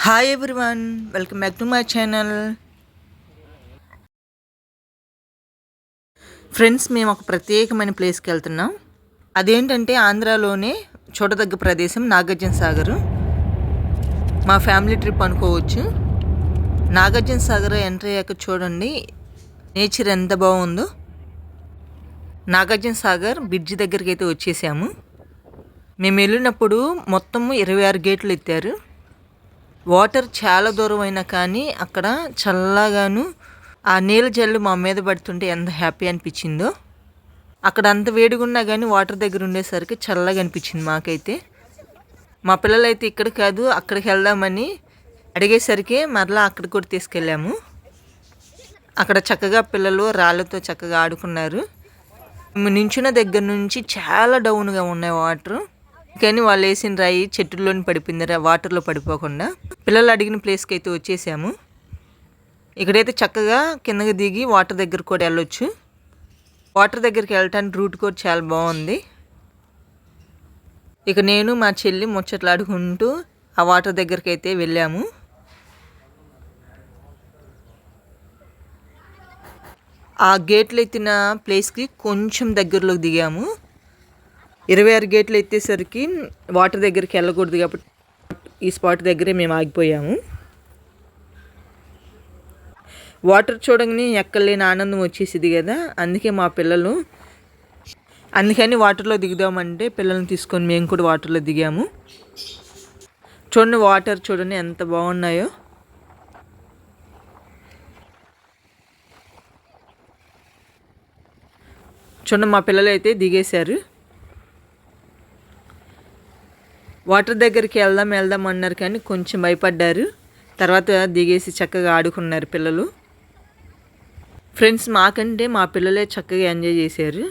Hi everyone, welcome back to my channel. Friends, మేము ఒక ప్రత్యేకమైన ప్లేస్కి వెళ్తున్నాం. అదేంటంటే ఆంధ్రాలోనే చూడదగ్గ ప్రదేశం నాగార్జున సాగర్. మా ఫ్యామిలీ ట్రిప్ అనుకోవచ్చు. నాగార్జున సాగర్ ఎంటర్ అయ్యాక చూడండి నేచర్ ఎంత బాగుందో. నాగార్జున సాగర్ బ్రిడ్జ్ దగ్గరికి అయితే వచ్చేసాము. మేము వెళ్ళినప్పుడు మొత్తం 26 గేట్లు ఎత్తారు. వాటర్ చాలా దూరం అయినా కానీ అక్కడ చల్లగాను ఆ నీళ్ళ జల్లు మా మీద పడుతుంటే ఎంత హ్యాపీ అనిపించిందో. అక్కడ అంత వేడిగున్నా కానీ వాటర్ దగ్గర ఉండేసరికి చల్లగా అనిపించింది మాకైతే. మా పిల్లలైతే ఇక్కడ కాదు అక్కడికి వెళ్దామని అడిగేసరికి మరలా అక్కడికి కూడా తీసుకెళ్ళాము. అక్కడ చక్కగా పిల్లలు రాళ్ళతో చక్కగా ఆడుకున్నారు. మేము నించున్న దగ్గర నుంచి చాలా డౌన్గా ఉన్నాయి వాటర్, కానీ వాళ్ళు వేసిన రాయి చెట్టుల్లోని పడిపోయింది, వాటర్లో పడిపోకుండా. పిల్లలు అడిగిన ప్లేస్కి అయితే వచ్చేసాము. ఇక్కడైతే చక్కగా కిందకి దిగి వాటర్ దగ్గర కూడా వెళ్ళొచ్చు. వాటర్ దగ్గరికి వెళ్ళటానికి రూట్ కూడా చాలా బాగుంది. ఇక నేను మా చెల్లి ముచ్చట్లాడుకుంటూ ఆ వాటర్ దగ్గరికి అయితే వెళ్ళాము. ఆ గేట్లు ఎత్తిన ప్లేస్కి కొంచెం దగ్గరలోకి దిగాము. 26 గేట్లు ఎత్తేసరికి వాటర్ దగ్గరికి వెళ్ళకూడదు కాబట్టి ఈ స్పాట్ దగ్గరే మేము ఆగిపోయాము. వాటర్ చూడగానే ఎక్కలేని ఆనందం వచ్చేసింది కదా, అందుకే మా పిల్లలు అందుకని వాటర్లో దిగుదామంటే పిల్లల్ని తీసుకొని మేము కూడా వాటర్లో దిగాము. చూడండి వాటర్ చూడండి ఎంత బాగున్నాయో. చూడండి మా పిల్లలు అయితే దిగేశారు. వాటర్ దగ్గరికి వెళ్దాం అన్నారు కానీ కొంచెం భయపడ్డారు. తర్వాత దిగేసి చక్కగా ఆడుకున్నారు పిల్లలు. ఫ్రెండ్స్, మాకంటే మా పిల్లలే చక్కగా ఎంజాయ్ చేశారు.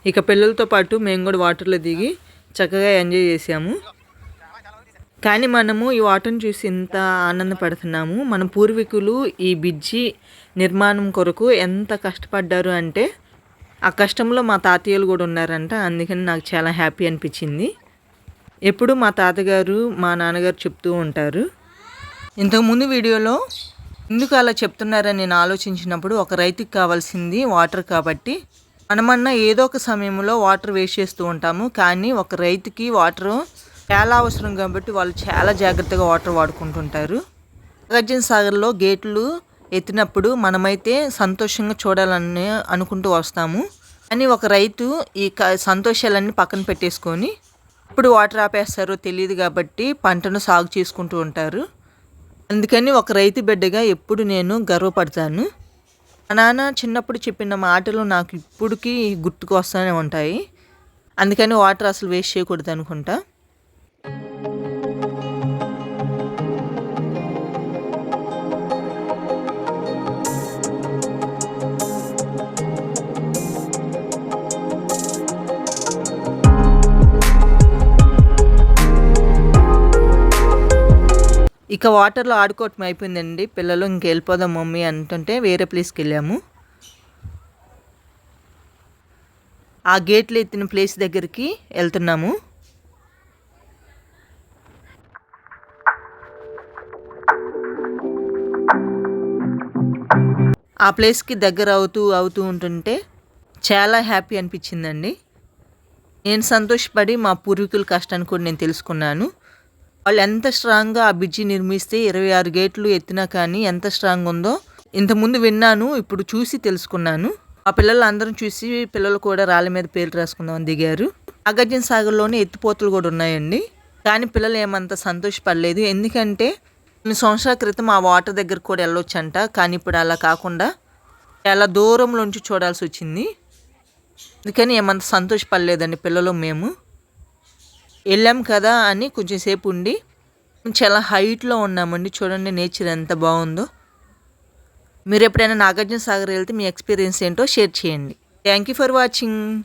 ఇక పిల్లలతో పాటు మేము కూడా వాటర్లో దిగి చక్కగా ఎంజాయ్ చేసాము. కానీ మనము ఈ వాటర్ని చూసి ఎంత ఆనందపడుతున్నాము. మన పూర్వీకులు ఈ బ్రిడ్జి నిర్మాణం కొరకు ఎంత కష్టపడ్డారు అంటే ఆ కష్టంలో మా తాతయ్యలు కూడా ఉన్నారంట. అందుకని నాకు చాలా హ్యాపీ అనిపించింది. ఎప్పుడు మా తాతగారు మా నాన్నగారు చెప్తూ ఉంటారు. ఇంతకుముందు వీడియోలో ఎందుకు అలా చెప్తున్నారని నేను ఆలోచించినప్పుడు ఒక రైతుకి కావాల్సింది వాటర్ కాబట్టి మనమన్నా ఏదో ఒక సమయంలో వాటర్ వేస్ట్ చేస్తూ ఉంటాము. కానీ ఒక రైతుకి వాటర్ చాలా అవసరం కాబట్టి వాళ్ళు చాలా జాగ్రత్తగా వాటర్ వాడుకుంటుంటారు. నాగార్జున సాగర్లో గేట్లు ఎత్తినప్పుడు మనమైతే సంతోషంగా చూడాలని అనుకుంటూ వస్తాము. కానీ ఒక రైతు ఈ సంతోషాలన్నీ పక్కన పెట్టేసుకొని ఇప్పుడు వాటర్ ఆపేస్తారో తెలియదు కాబట్టి పంటను సాగు చేసుకుంటూ ఉంటారు. అందుకని ఒక రైతు బిడ్డగా ఎప్పుడు నేను గర్వపడతాను. మా నాన్న చిన్నప్పుడు చెప్పిన మాటలు నాకు ఇప్పటికీ గుర్తుకు వస్తూనే ఉంటాయి. అందుకని వాటర్ అసలు వేస్ట్ చేయకూడదు అనుకుంటా. ఇక వాటర్లో ఆడుకోవటం అయిపోయిందండి. పిల్లలు ఇంక వెళ్ళిపోదాం మమ్మీ అంటుంటే వేరే ప్లేస్కి వెళ్ళాము. ఆ గేట్లు ఎత్తిన ప్లేస్ దగ్గరికి వెళ్తున్నాము. ఆ ప్లేస్కి దగ్గర అవుతూ ఉంటుంటే చాలా హ్యాపీ అనిపించిందండి. నేను సంతోషపడి మా పూర్వీకుల కష్టాన్ని కూడా నేను తెలుసుకున్నాను. వాళ్ళు ఎంత స్ట్రాంగ్గా ఆ బ్రిడ్జి నిర్మిస్తే 26 గేట్లు ఎత్తినా కానీ ఎంత స్ట్రాంగ్ ఉందో ఇంతకుముందు విన్నాను, ఇప్పుడు చూసి తెలుసుకున్నాను. ఆ పిల్లలు అందరం చూసి పిల్లలు కూడా రాళ్ళ మీద పేర్లు రాసుకుందామని దిగారు. నాగార్జున సాగర్లోనే ఎత్తిపోతలు కూడా ఉన్నాయండి. కానీ పిల్లలు ఏమంత సంతోషపడలేదు. ఎందుకంటే కొన్ని సంవత్సరాల క్రితం ఆ వాటర్ దగ్గర కూడా వెళ్ళొచ్చంట. కానీ ఇప్పుడు అలా కాకుండా చాలా దూరంలోంచి చూడాల్సి వచ్చింది. అందుకని ఏమంత సంతోషపడలేదండి పిల్లలు. మేము వెళ్ళాం కదా అని కొంచెం సేపు ఉండి చాలా హైట్లో ఉన్నామండి. చూడండి నేచర్ ఎంత బాగుందో. మీరు ఎప్పుడైనా నాగార్జున సాగర్ వెళ్తే మీ ఎక్స్పీరియన్స్ ఏంటో షేర్ చేయండి. Thank you for watching.